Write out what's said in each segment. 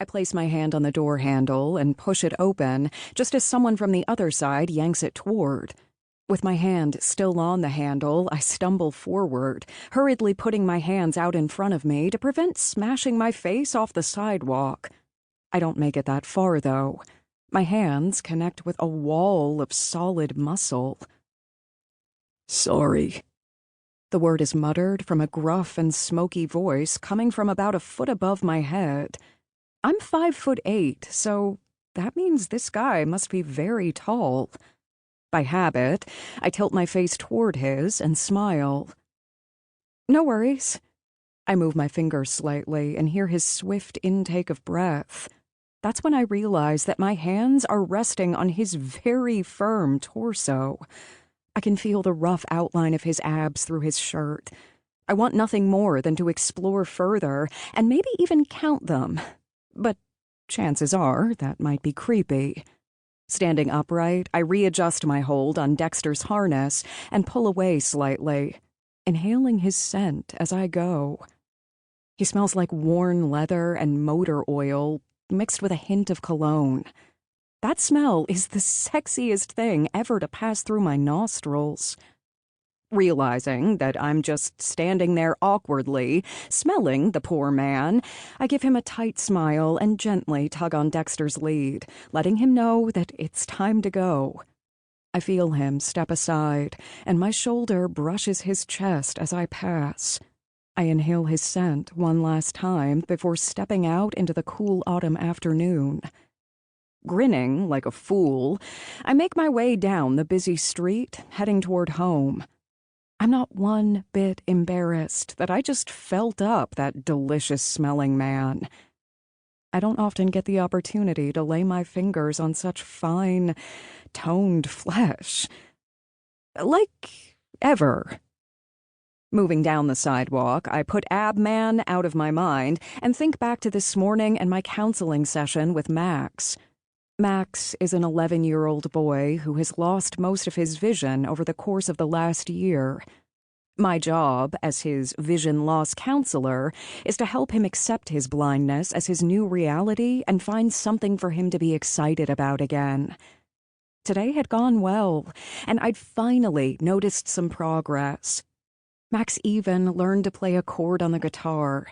I place my hand on the door handle and push it open, just as someone from the other side yanks it toward. With my hand still on the handle, I stumble forward, hurriedly putting my hands out in front of me to prevent smashing my face off the sidewalk. I don't make it that far, though. My hands connect with a wall of solid muscle. Sorry. The word is muttered from a gruff and smoky voice coming from about a foot above my head. I'm 5'8", so that means this guy must be very tall. By habit, I tilt my face toward his and smile. No worries. I move my fingers slightly and hear his swift intake of breath. That's when I realize that my hands are resting on his very firm torso. I can feel the rough outline of his abs through his shirt. I want nothing more than to explore further and maybe even count them. But chances are that might be creepy. Standing upright, I readjust my hold on Dexter's harness and pull away slightly, inhaling his scent as I go. He smells like worn leather and motor oil, mixed with a hint of cologne. That smell is the sexiest thing ever to pass through my nostrils. Realizing that I'm just standing there awkwardly, smelling the poor man, I give him a tight smile and gently tug on Dexter's lead, letting him know that it's time to go. I feel him step aside, and my shoulder brushes his chest as I pass. I inhale his scent one last time before stepping out into the cool autumn afternoon. Grinning like a fool, I make my way down the busy street, heading toward home. I'm not one bit embarrassed that I just felt up that delicious-smelling man. I don't often get the opportunity to lay my fingers on such fine, toned flesh. Like, ever. Moving down the sidewalk, I put Ab Man out of my mind and think back to this morning and my counseling session with Max. Max is an 11-year-old boy who has lost most of his vision over the course of the last year. My job, as his vision loss counselor, is to help him accept his blindness as his new reality and find something for him to be excited about again. Today had gone well, and I'd finally noticed some progress. Max even learned to play a chord on the guitar.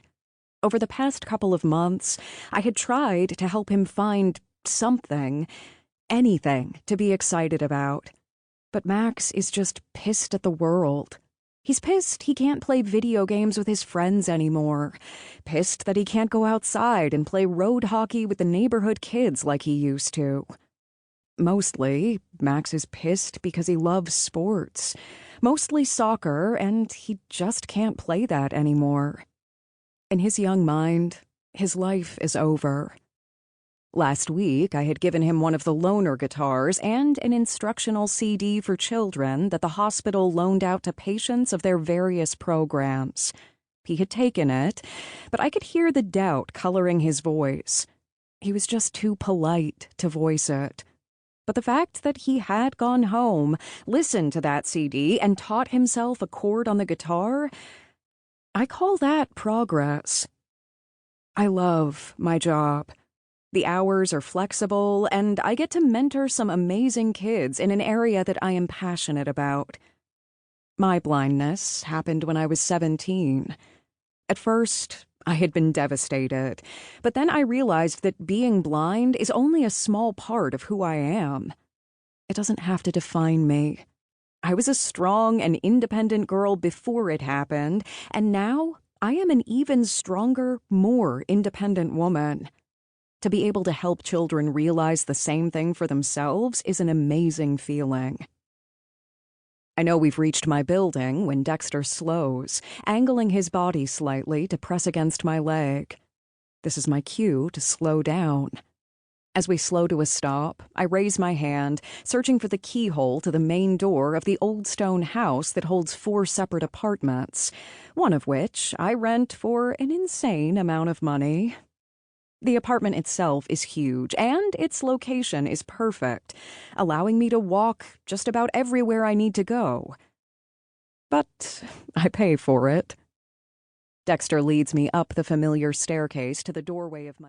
Over the past couple of months, I had tried to help him find something, anything to be excited about. But Max is just pissed at the world. He's pissed he can't play video games with his friends anymore. Pissed that he can't go outside and play road hockey with the neighborhood kids like he used to. Mostly, Max is pissed because he loves sports. Mostly soccer, and he just can't play that anymore. In his young mind, his life is over. Last week, I had given him one of the loaner guitars and an instructional CD for children that the hospital loaned out to patients of their various programs. He had taken it, but I could hear the doubt coloring his voice. He was just too polite to voice it. But the fact that he had gone home, listened to that CD, and taught himself a chord on the guitar, I call that progress. I love my job. The hours are flexible, and I get to mentor some amazing kids in an area that I am passionate about. My blindness happened when I was 17. At first, I had been devastated, but then I realized that being blind is only a small part of who I am. It doesn't have to define me. I was a strong and independent girl before it happened, and now I am an even stronger, more independent woman. To be able to help children realize the same thing for themselves is an amazing feeling. I know we've reached my building when Dexter slows, angling his body slightly to press against my leg. This is my cue to slow down. As we slow to a stop, I raise my hand, searching for the keyhole to the main door of the old stone house that holds 4 separate apartments, one of which I rent for an insane amount of money. The apartment itself is huge, and its location is perfect, allowing me to walk just about everywhere I need to go. But I pay for it. Dexter leads me up the familiar staircase to the doorway of my...